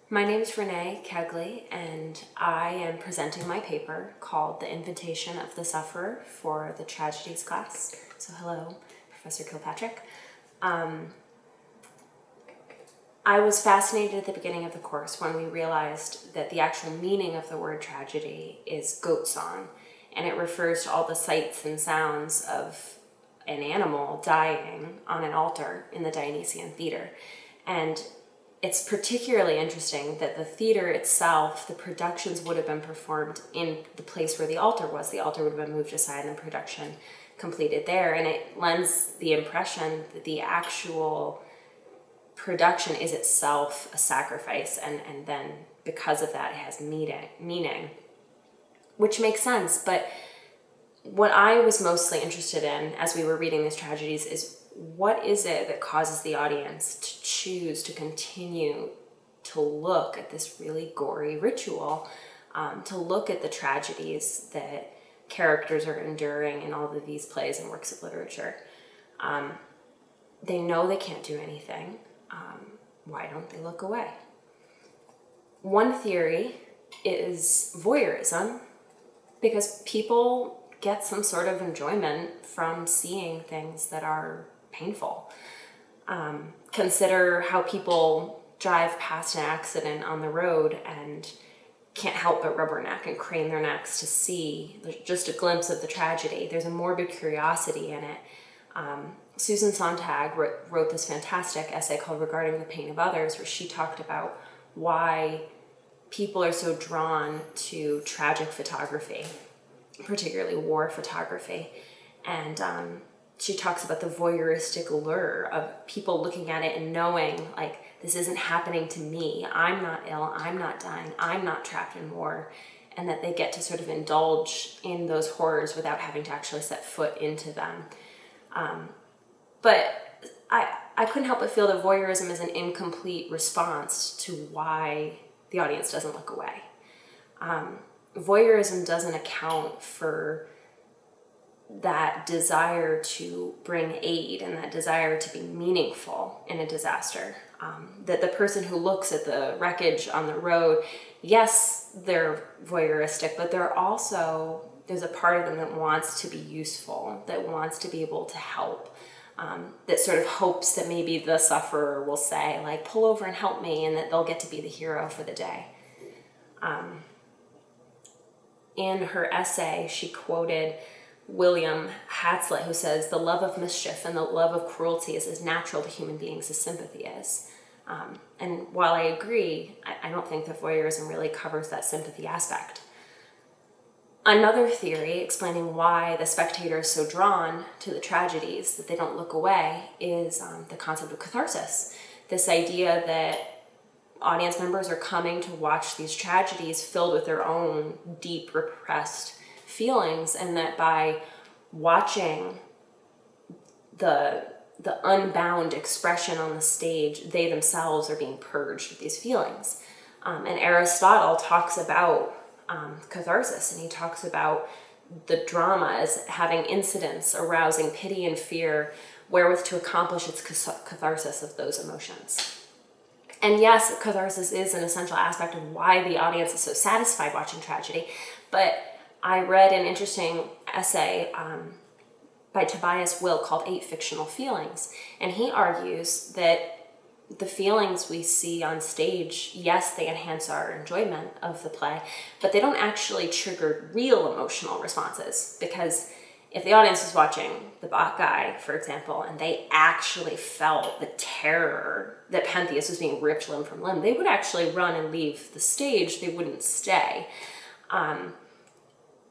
My name is Renee Kegley, and I am presenting my paper called The Invitation of the Sufferer for the Tragedies class. So hello, Professor Kilpatrick. I was fascinated at the beginning of the course when we realized that the actual meaning of the word tragedy is goat song, and it refers to all the sights and sounds of an animal dying on an altar in the Dionysian theater. And it's particularly interesting that the theater itself, the productions would have been performed in the place where the altar was. The altar would have been moved aside and the production completed there. And it lends the impression that the actual production is itself a sacrifice. And then because of that, it has meaning, which makes sense. But what I was mostly interested in as we were reading these tragedies is what is it that causes the audience to choose to continue to look at this really gory ritual, to look at the tragedies that characters are enduring in all of these plays and works of literature. They know they can't do anything. Why don't they look away? One theory is voyeurism, because people get some sort of enjoyment from seeing things that are painful. Consider how people drive past an accident on the road and can't help but rubberneck and crane their necks to see just a glimpse of the tragedy. There's a morbid curiosity in it. Susan Sontag wrote this fantastic essay called Regarding the Pain of Others, where she talked about why people are so drawn to tragic photography, particularly war photography. And she talks about the voyeuristic allure of people looking at it and knowing, like, this isn't happening to me. I'm not ill. I'm not dying. I'm not trapped in war. And that they get to sort of indulge in those horrors without having to actually set foot into them. But I couldn't help but feel that voyeurism is an incomplete response to why the audience doesn't look away. Voyeurism doesn't account for that desire to bring aid and that desire to be meaningful in a disaster. That the person who looks at the wreckage on the road, yes, they're voyeuristic, but there's a part of them that wants to be useful, that wants to be able to help, that sort of hopes that maybe the sufferer will say, like, pull over and help me, and that they'll get to be the hero for the day. In her essay, she quoted William Hazlitt, who says, "The love of mischief and the love of cruelty is as natural to human beings as sympathy is." And while I agree, I don't think that voyeurism really covers that sympathy aspect. Another theory explaining why the spectator is so drawn to the tragedies that they don't look away is the concept of catharsis. This idea that audience members are coming to watch these tragedies filled with their own deep repressed feelings, and that by watching the unbound expression on the stage, they themselves are being purged of these feelings. And Aristotle talks about catharsis, and he talks about the drama as having incidents arousing pity and fear wherewith to accomplish its catharsis of those emotions. And yes, catharsis is an essential aspect of why the audience is so satisfied watching tragedy, but I read an interesting essay by Tobias Will called 8 Fictional Feelings, and he argues that the feelings we see on stage, yes, they enhance our enjoyment of the play, but they don't actually trigger real emotional responses, because if the audience was watching The Bacchae, for example, and they actually felt the terror that Pentheus was being ripped limb from limb, they would actually run and leave the stage. They wouldn't stay.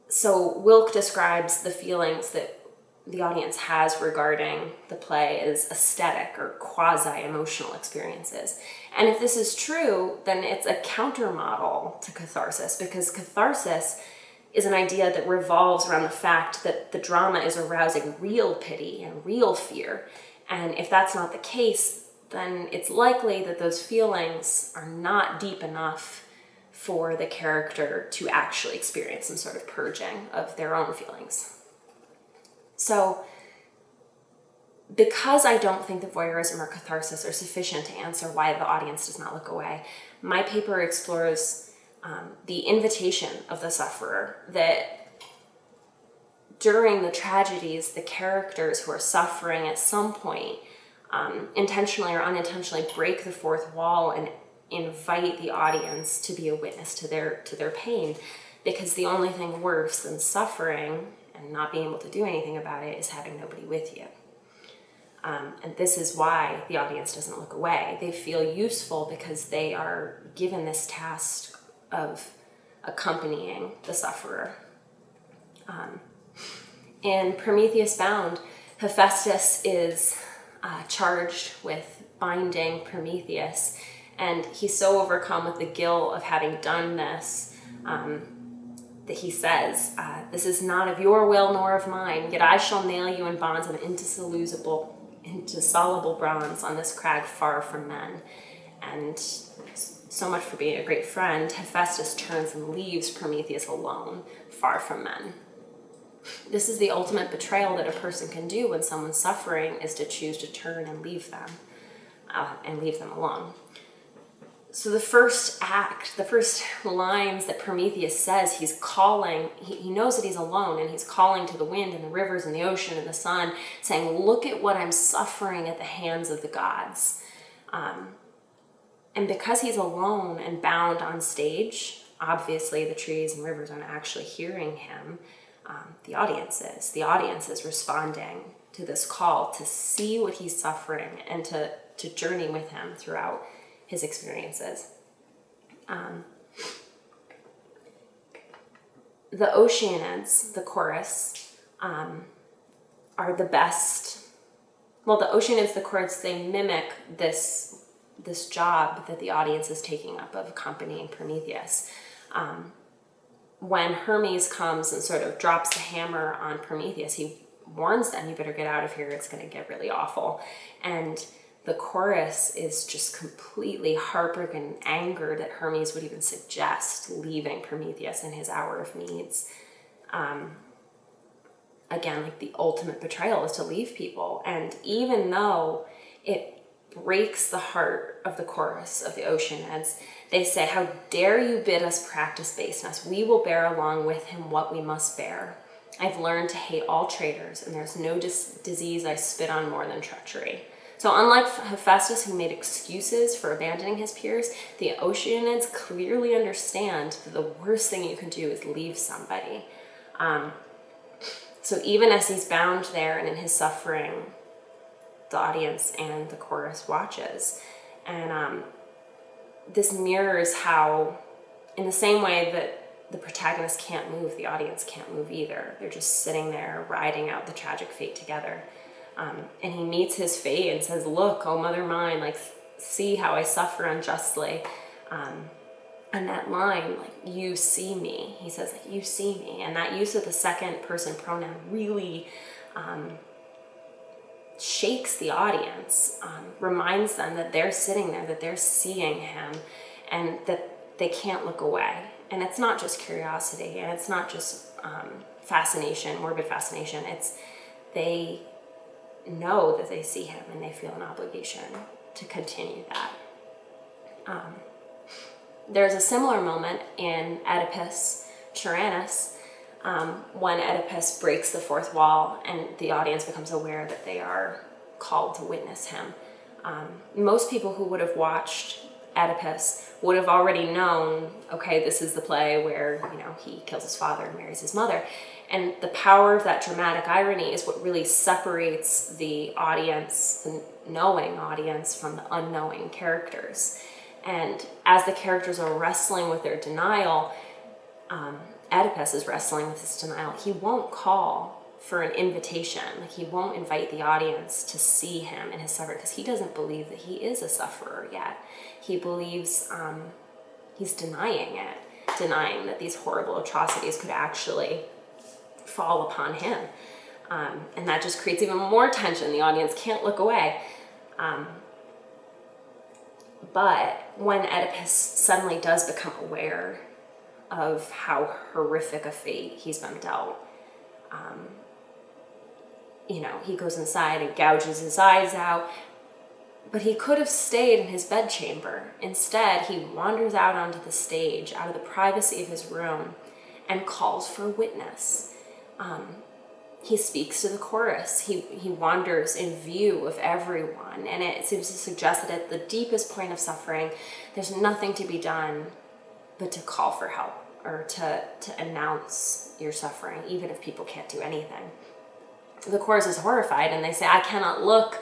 So Wilk describes the feelings that the audience has regarding the play as aesthetic or quasi-emotional experiences. And if this is true, then it's a counter-model to catharsis, because catharsis is an idea that revolves around the fact that the drama is arousing real pity and real fear. And if that's not the case, then it's likely that those feelings are not deep enough for the character to actually experience some sort of purging of their own feelings. So because I don't think that voyeurism or catharsis are sufficient to answer why the audience does not look away, my paper explores the invitation of the sufferer, that during the tragedies, the characters who are suffering at some point, intentionally or unintentionally, break the fourth wall and invite the audience to be a witness to their pain, because the only thing worse than suffering and not being able to do anything about it is having nobody with you. And this is why the audience doesn't look away. They feel useful because they are given this task of accompanying the sufferer. In Prometheus Bound, Hephaestus is charged with binding Prometheus, and he's so overcome with the guilt of having done this that he says, "This is not of your will nor of mine, yet I shall nail you in bonds of indissoluble bronze on this crag far from men." And so much for being a great friend, Hephaestus turns and leaves Prometheus alone, far from men. This is the ultimate betrayal that a person can do when someone's suffering, is to choose to turn and leave them alone. So the first act, the first lines that Prometheus says, he's calling, he knows that he's alone, and he's calling to the wind and the rivers and the ocean and the sun, saying, "Look at what I'm suffering at the hands of the gods." And because he's alone and bound on stage, obviously the trees and rivers aren't actually hearing him. The audience is. The audience is responding to this call to see what he's suffering and to journey with him throughout his experiences. The Oceanids, the chorus, are the best. Well, the Oceanids, the chorus, they mimic this job that the audience is taking up of accompanying Prometheus. When Hermes comes and sort of drops the hammer on Prometheus, he warns them, "You better get out of here, it's going to get really awful." And the chorus is just completely heartbroken and angered that Hermes would even suggest leaving Prometheus in his hour of needs. Again, like the ultimate betrayal is to leave people. And even though it breaks the heart of the chorus of the Oceanids, they say, "How dare you bid us practice baseness? We will bear along with him what we must bear. I've learned to hate all traitors, and there's no disease I spit on more than treachery." So unlike Hephaestus, who made excuses for abandoning his peers, the Oceanids clearly understand that the worst thing you can do is leave somebody. So even as he's bound there and in his suffering, the audience and the chorus watches. And this mirrors how, in the same way that the protagonist can't move, the audience can't move either. They're just sitting there riding out the tragic fate together. And he meets his fate and says, "Look, oh mother mine, like, see how I suffer unjustly." And that line, like, "You see me," he says, like, "You see me." And that use of the second person pronoun really shakes the audience, reminds them that they're sitting there, that they're seeing him, and that they can't look away. And it's not just curiosity, and it's not just fascination, morbid fascination. It's they know that they see him and they feel an obligation to continue that. There's a similar moment in Oedipus, Tyrannus, when Oedipus breaks the fourth wall and the audience becomes aware that they are called to witness him. Most people who would have watched Oedipus would have already known, okay, this is the play where, he kills his father and marries his mother. And the power of that dramatic irony is what really separates the audience, the knowing audience, from the unknowing characters. And as the characters are wrestling with their denial, Oedipus is wrestling with his denial. He won't call for an invitation. Like, he won't invite the audience to see him in his suffering because he doesn't believe that he is a sufferer yet. He believes he's denying it, denying that these horrible atrocities could actually fall upon him. And that just creates even more tension. The audience can't look away. But when Oedipus suddenly does become aware of how horrific a fate he's been dealt, he goes inside and gouges his eyes out. But he could have stayed in his bedchamber. Instead, he wanders out onto the stage, out of the privacy of his room, and calls for witness. He speaks to the chorus. He wanders in view of everyone. And it seems to suggest that at the deepest point of suffering, there's nothing to be done but to call for help, or to announce your suffering, even if people can't do anything. The chorus is horrified, and they say, "I cannot look.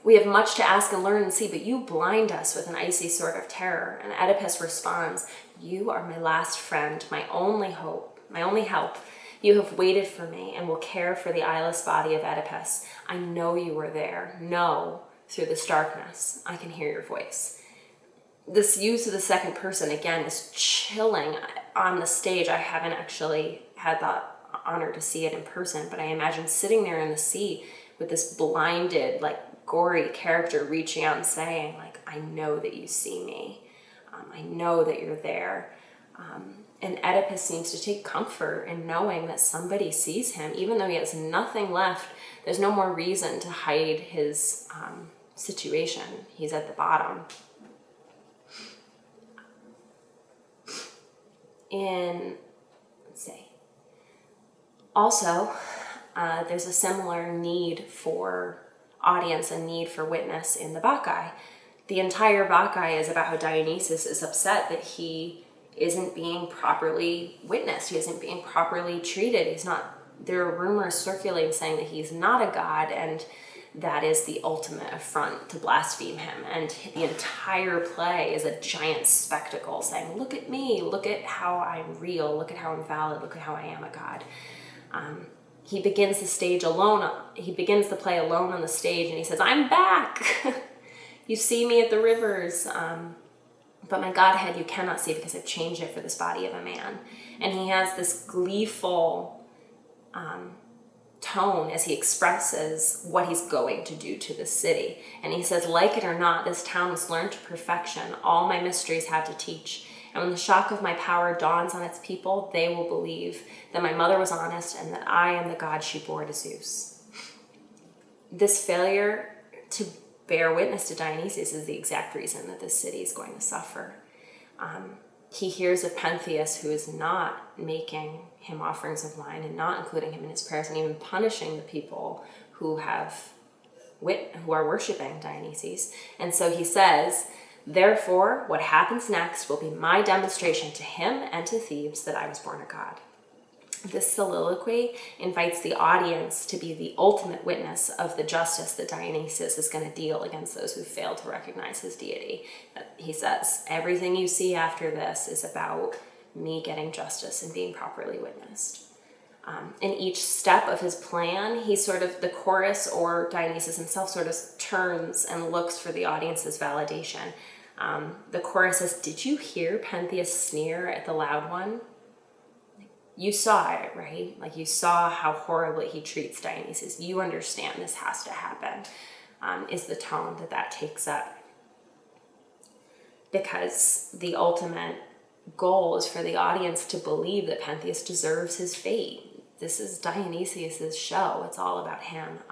We have much to ask and learn and see, but you blind us with an icy sort of terror." And Oedipus responds, "You are my last friend, my only hope, my only help. You have waited for me and will care for the eyeless body of Oedipus. I know you were there. No, through this darkness, I can hear your voice." This use of the second person, again, is chilling on the stage. I haven't actually had the honor to see it in person, but I imagine sitting there in the seat with this blinded, gory character reaching out and saying, "I know that you see me. I know that you're there." And Oedipus seems to take comfort in knowing that somebody sees him, even though he has nothing left. There's no more reason to hide his situation. He's at the bottom. Also, there's a similar need for audience and need for witness in the Bacchae. The entire Bacchae is about how Dionysus is upset that he isn't being properly witnessed. He isn't being properly treated. There are rumors circulating saying that he's not a god, and that is the ultimate affront to blaspheme him. And the entire play is a giant spectacle saying, "Look at me, look at how I'm real, look at how I'm valid, look at how I am a god." He begins the stage alone. He begins the play alone on the stage, and he says, "I'm back. You see me at the rivers, but my godhead you cannot see because I've changed it for this body of a man." And he has this gleeful tone as he expresses what he's going to do to the city. And he says, "Like it or not, this town was learned to perfection. All my mysteries had to teach. And when the shock of my power dawns on its people, they will believe that my mother was honest and that I am the god she bore to Zeus." This failure to bear witness to Dionysus is the exact reason that this city is going to suffer. He hears of Pentheus, who is not making him offerings of wine and not including him in his prayers, and even punishing the people who are worshiping Dionysus. And so he says, "Therefore, what happens next will be my demonstration to him and to Thebes that I was born a god." This soliloquy invites the audience to be the ultimate witness of the justice that Dionysus is going to deal against those who fail to recognize his deity. He says, "Everything you see after this is about me getting justice and being properly witnessed." In each step of his plan, the chorus or Dionysus himself sort of turns and looks for the audience's validation. The chorus says, "Did you hear Pentheus sneer at the loud one? You saw it, right? You saw how horribly he treats Dionysus. You understand this has to happen," is the tone that takes up. Because the ultimate goal is for the audience to believe that Pentheus deserves his fate. This is Dionysius's show. It's all about him.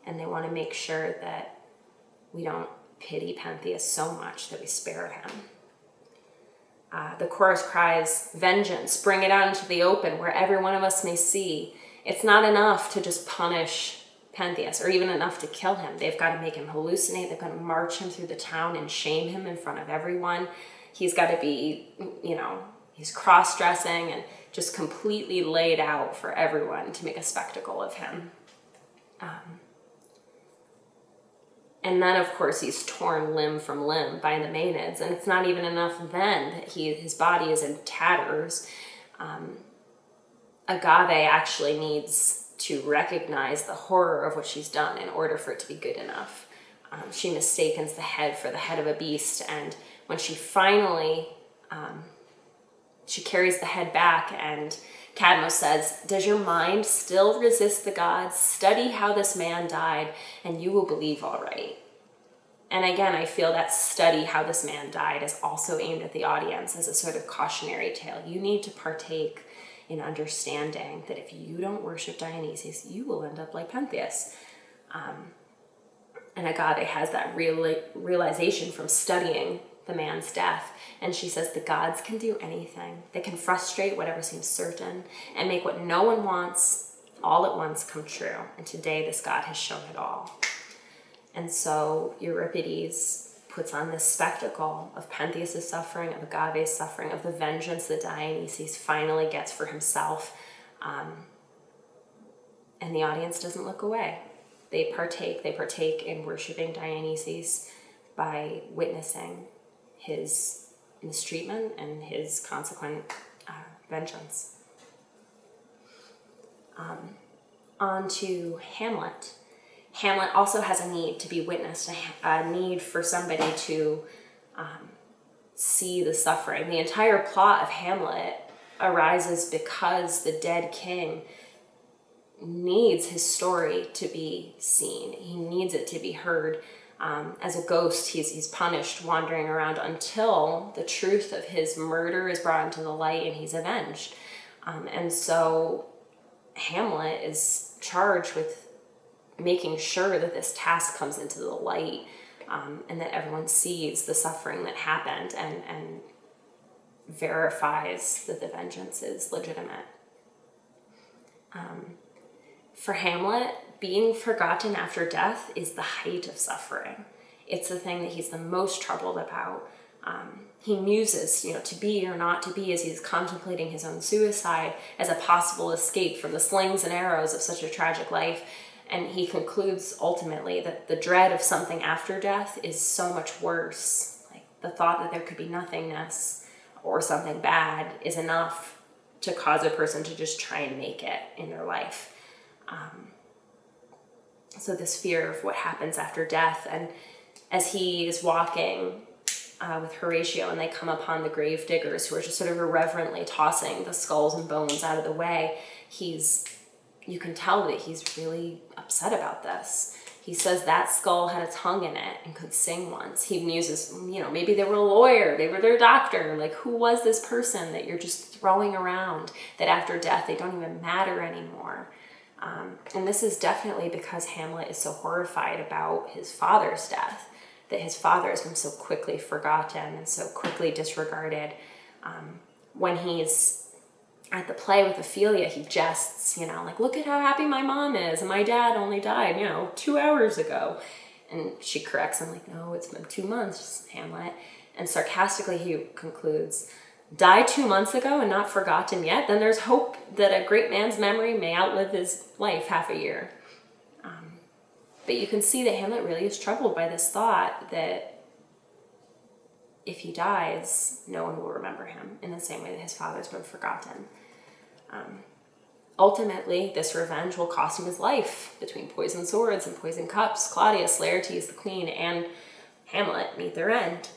And they want to make sure that we don't pity Pentheus so much that we spare him. The chorus cries, "Vengeance, bring it out into the open where every one of us may see." It's not enough to just punish Pentheus, or even enough to kill him. They've got to make him hallucinate. They've got to march him through the town and shame him in front of everyone. He's got to be, he's cross-dressing and just completely laid out for everyone to make a spectacle of him. And then, of course, he's torn limb from limb by the Maenads, and it's not even enough then that his body is in tatters. Agave actually needs to recognize the horror of what she's done in order for it to be good enough. She mistakes the head for the head of a beast, and when she finally, she carries the head back, and Cadmo says, "Does your mind still resist the gods? Study how this man died, and you will believe all right." And again, I feel that study how this man died is also aimed at the audience as a sort of cautionary tale. You need to partake in understanding that if you don't worship Dionysus, you will end up like Pentheus. And Agave has that realization from studying the man's death. And she says the gods can do anything. They can frustrate whatever seems certain and make what no one wants all at once come true. And today this god has shown it all. And so Euripides puts on this spectacle of Pentheus' suffering, of Agave's suffering, of the vengeance that Dionysus finally gets for himself. And the audience doesn't look away. They partake in worshiping Dionysus by witnessing his mistreatment and his consequent vengeance. On to Hamlet. Hamlet also has a need to be witnessed, a need for somebody to see the suffering. The entire plot of Hamlet arises because the dead king needs his story to be seen. He needs it to be heard. As a ghost, he's punished, wandering around until the truth of his murder is brought into the light and he's avenged. And so Hamlet is charged with making sure that this task comes into the light, and that everyone sees the suffering that happened and verifies that the vengeance is legitimate. For Hamlet, being forgotten after death is the height of suffering. It's the thing that he's the most troubled about. He muses, to be or not to be, as he's contemplating his own suicide as a possible escape from the slings and arrows of such a tragic life. And he concludes ultimately that the dread of something after death is so much worse. Like the thought that there could be nothingness or something bad is enough to cause a person to just try and make it in their life. So this fear of what happens after death, and as he is walking with Horatio and they come upon the grave diggers who are just sort of irreverently tossing the skulls and bones out of the way, you can tell that he's really upset about this. He says that skull had a tongue in it and could sing once. He muses, maybe they were a lawyer, they were their doctor. Like, who was this person that you're just throwing around, that after death they don't even matter anymore? And this is definitely because Hamlet is so horrified about his father's death, that his father has been so quickly forgotten and so quickly disregarded. When he's at the play with Ophelia, he jests, like, look at how happy my mom is, and my dad only died, 2 hours ago. And she corrects him, like, no, it's been 2 months, Hamlet. And sarcastically he concludes, died 2 months ago and not forgotten yet? Then there's hope that a great man's memory may outlive his life half a year. But you can see that Hamlet really is troubled by this thought that if he dies, no one will remember him in the same way that his father's been forgotten. Ultimately, this revenge will cost him his life. Between poisoned swords and poisoned cups, Claudius, Laertes, the queen, and Hamlet meet their end.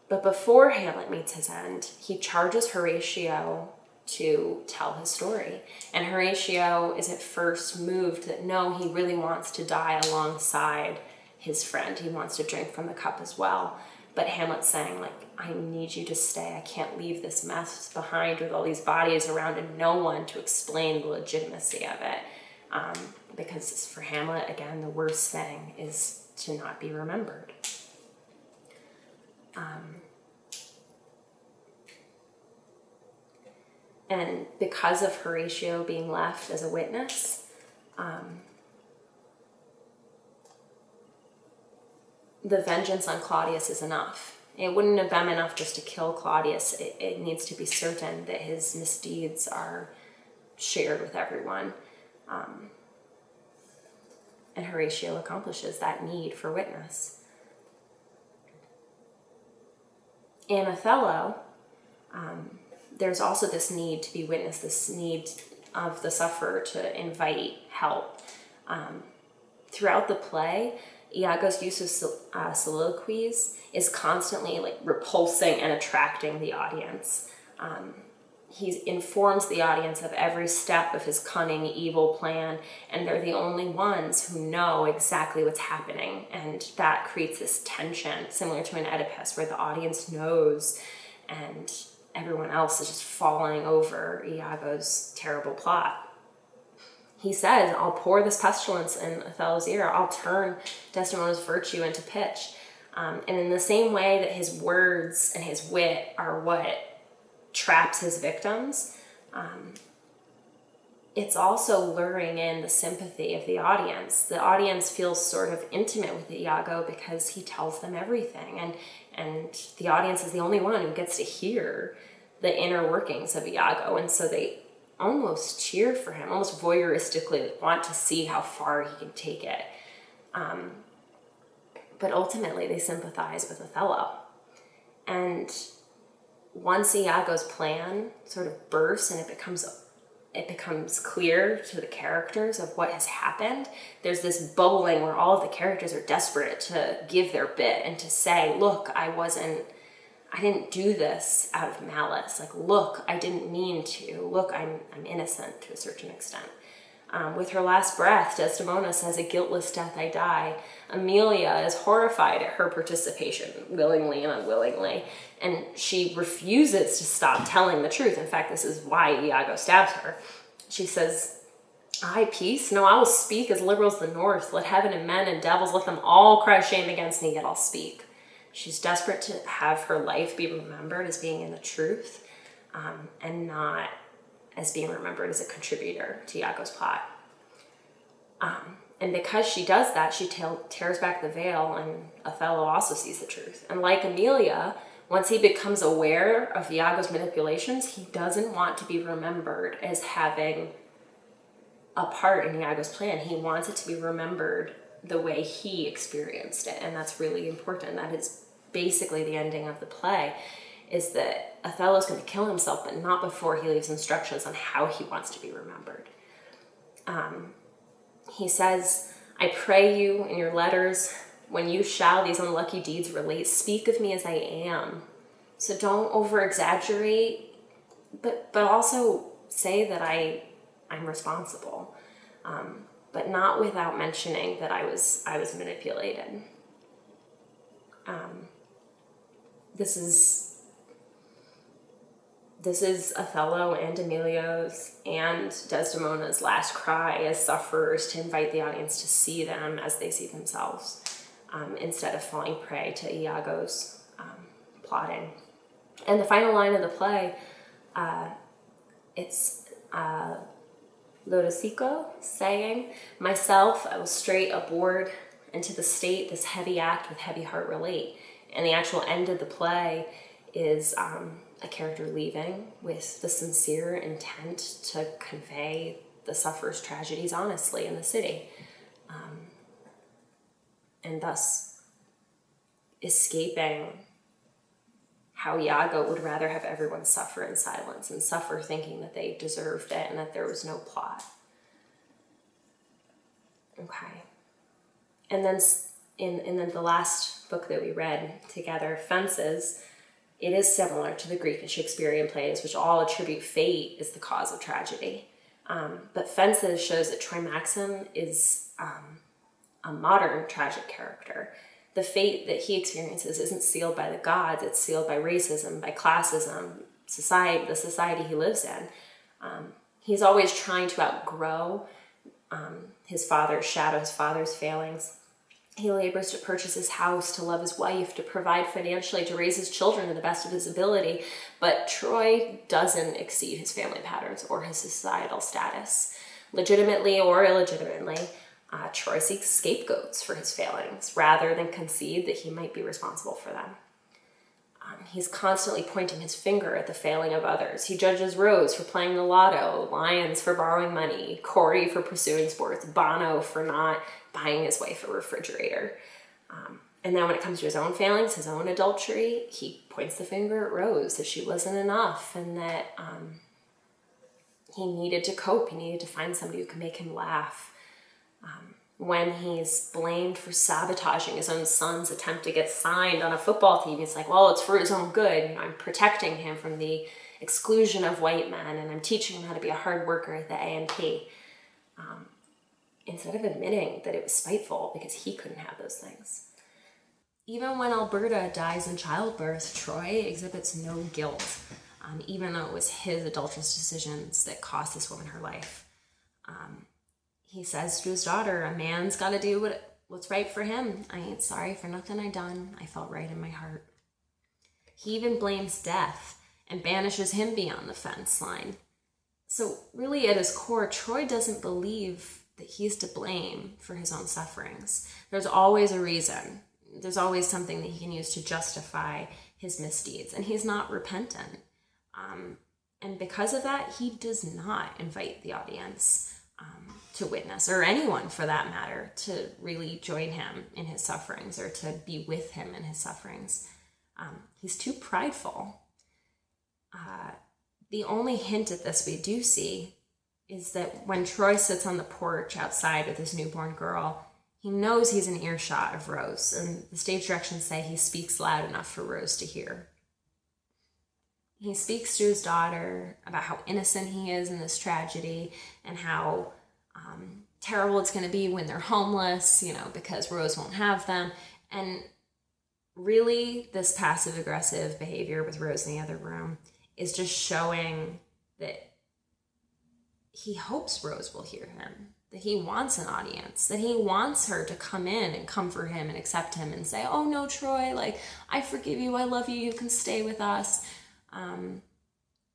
But before Hamlet meets his end, he charges Horatio to tell his story. And Horatio is at first moved that no, he really wants to die alongside his friend. He wants to drink from the cup as well. But Hamlet's saying, like, I need you to stay. I can't leave this mess behind with all these bodies around and no one to explain the legitimacy of it. Because for Hamlet, again, the worst thing is to not be remembered. And because of Horatio being left as a witness, the vengeance on Claudius is enough. It wouldn't have been enough just to kill Claudius. It needs to be certain that his misdeeds are shared with everyone. And Horatio accomplishes that need for witness. In Othello, there's also this need to be witness, this need of the sufferer to invite help. Throughout the play, Iago's use of soliloquies is constantly repulsing and attracting the audience. He informs the audience of every step of his cunning, evil plan, and they're the only ones who know exactly what's happening. And that creates this tension, similar to an Oedipus, where the audience knows and everyone else is just falling over Iago's terrible plot. He says, I'll pour this pestilence in Othello's ear. I'll turn Desdemona's virtue into pitch. And in the same way that his words and his wit are what traps his victims, it's also luring in the sympathy of the audience. The audience feels sort of intimate with Iago because he tells them everything. And the audience is the only one who gets to hear the inner workings of Iago. And so they almost cheer for him, almost voyeuristically want to see how far he can take it. But ultimately they sympathize with Othello. And once Iago's plan sort of bursts and it becomes clear to the characters of what has happened, there's this bubbling where all of the characters are desperate to give their bit and to say, look, I didn't do this out of malice. Like, look, I didn't mean to. Look, I'm innocent to a certain extent. With her last breath, Desdemona says, a guiltless death I die. Emilia is horrified at her participation, willingly and unwillingly, and she refuses to stop telling the truth. In fact, this is why Iago stabs her. She says, I, peace? No, I will speak as liberal as the north. Let heaven and men and devils, let them all cry shame against me, yet I'll speak. She's desperate to have her life be remembered as being in the truth, and not as being remembered as a contributor to Iago's plot. And because she does that, she tears back the veil, and Othello also sees the truth. And like Emilia, once he becomes aware of Iago's manipulations, he doesn't want to be remembered as having a part in Iago's plan. He wants it to be remembered the way he experienced it, and that's really important. That is basically the ending of the play, is that Othello's going to kill himself, but not before he leaves instructions on how he wants to be remembered. He says, I pray you in your letters, when you shall these unlucky deeds relate, speak of me as I am. So don't over-exaggerate, but also say that I'm responsible, but not without mentioning that I was manipulated. This is Othello and Emilio's and Desdemona's last cry as sufferers, to invite the audience to see them as they see themselves, instead of falling prey to Iago's plotting. And the final line of the play, it's Lodosico saying, myself, I will straight aboard, and to the state this heavy act with heavy heart relate. And the actual end of the play is a character leaving with the sincere intent to convey the sufferer's tragedies honestly in the city, and thus escaping how Iago would rather have everyone suffer in silence and suffer thinking that they deserved it and that there was no plot. Okay. And then in the last book that we read together, Fences, it is similar to the Greek and Shakespearean plays, which all attribute fate as the cause of tragedy. But Fences shows that Troy Maxim is a modern tragic character. The fate that he experiences isn't sealed by the gods, it's sealed by racism, by classism, society, the society he lives in. He's always trying to outgrow his father's shadow, his father's failings. He labors to purchase his house, to love his wife, to provide financially, to raise his children to the best of his ability. But Troy doesn't exceed his family patterns or his societal status. Legitimately or illegitimately, Troy seeks scapegoats for his failings rather than concede that he might be responsible for them. He's constantly pointing his finger at the failing of others. He judges Rose for playing the lotto, Lyons for borrowing money, Corey for pursuing sports, Bono for not buying his wife a refrigerator. And then when it comes to his own failings, his own adultery, he points the finger at Rose that she wasn't enough and that he needed to cope. He needed to find somebody who could make him laugh. When he's blamed for sabotaging his own son's attempt to get signed on a football team, he's like, well, it's for his own good. You know, I'm protecting him from the exclusion of white men, and I'm teaching him how to be a hard worker at the A&P. Instead of admitting that it was spiteful because he couldn't have those things. Even when Alberta dies in childbirth, Troy exhibits no guilt. even though it was his adulterous decisions that cost this woman her life. He says to his daughter, a man's got to do what's right for him. I ain't sorry for nothing I done. I felt right in my heart. He even blames death and banishes him beyond the fence line. So really at his core, Troy doesn't believe that he's to blame for his own sufferings. There's always a reason. There's always something that he can use to justify his misdeeds, and he's not repentant. And because of that, he does not invite the audience to witness, or anyone for that matter, to really join him in his sufferings or to be with him in his sufferings. He's too prideful. The only hint at this we do see is that when Troy sits on the porch outside with his newborn girl, he knows he's in earshot of Rose, and the stage directions say he speaks loud enough for Rose to hear. He speaks to his daughter about how innocent he is in this tragedy and how terrible it's going to be when they're homeless, because Rose won't have them. And really, this passive-aggressive behavior with Rose in the other room is just showing that he hopes Rose will hear him, that he wants an audience, that he wants her to come in and comfort him and accept him and say, oh no, Troy, I forgive you, I love you, you can stay with us, and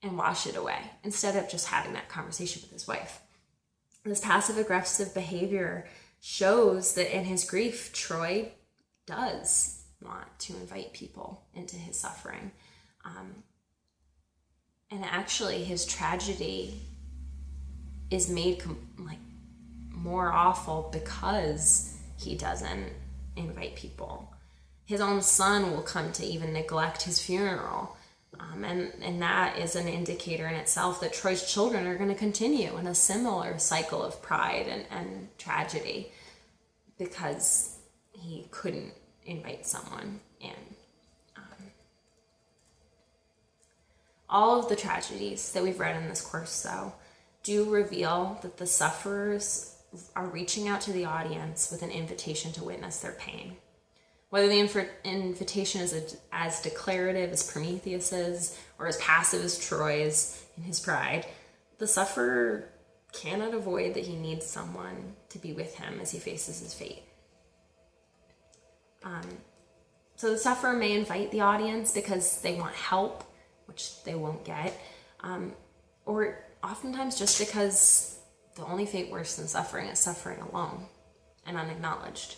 wash it away, instead of just having that conversation with his wife. This passive-aggressive behavior shows that in his grief, Troy does want to invite people into his suffering. And actually, his tragedy is made more awful because he doesn't invite people. His own son will come to even neglect his funeral. And that is an indicator in itself that Troy's children are going to continue in a similar cycle of pride and tragedy because he couldn't invite someone in. All of the tragedies that we've read in this course, though, do reveal that the sufferers are reaching out to the audience with an invitation to witness their pain. Whether the invitation is as declarative as Prometheus's or as passive as Troy's in his pride, the sufferer cannot avoid that he needs someone to be with him as he faces his fate. So the sufferer may invite the audience because they want help, which they won't get, or oftentimes just because the only fate worse than suffering is suffering alone and unacknowledged.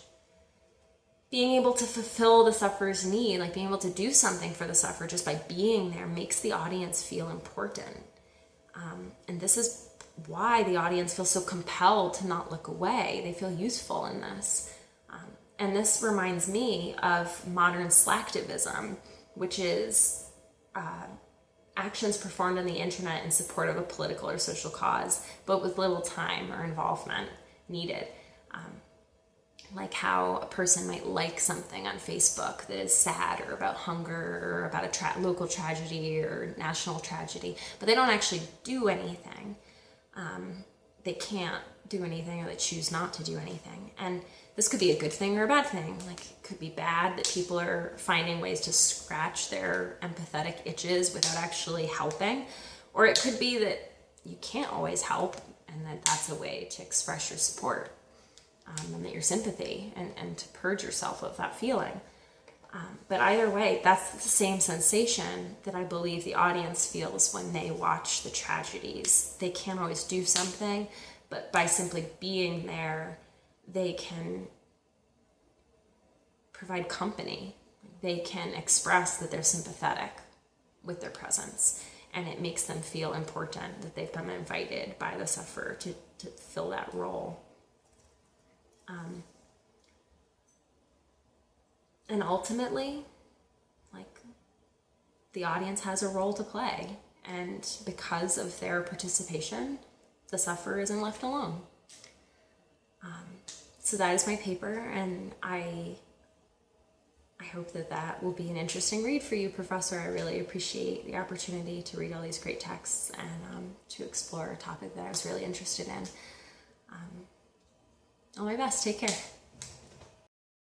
Being able to fulfill the sufferer's need, being able to do something for the sufferer just by being there, makes the audience feel important. And this is why the audience feels so compelled to not look away. They feel useful in this. And this reminds me of modern Slacktivism, which is actions performed on the internet in support of a political or social cause, but with little time or involvement needed. Like how a person might like something on Facebook that is sad or about hunger or about a local tragedy or national tragedy, but they don't actually do anything. They can't do anything, or they choose not to do anything. And this could be a good thing or a bad thing. It could be bad that people are finding ways to scratch their empathetic itches without actually helping. Or it could be that you can't always help, and that that's a way to express your support. And that your sympathy and to purge yourself of that feeling. But either way, that's the same sensation that I believe the audience feels when they watch the tragedies. They can't always do something, but by simply being there, they can provide company. They can express that they're sympathetic with their presence, and it makes them feel important that they've been invited by the sufferer to fill that role. And ultimately, the audience has a role to play, and because of their participation, the sufferer isn't left alone. So that is my paper, and I hope that will be an interesting read for you, Professor. I really appreciate the opportunity to read all these great texts and to explore a topic that I was really interested in. All my best. Take care.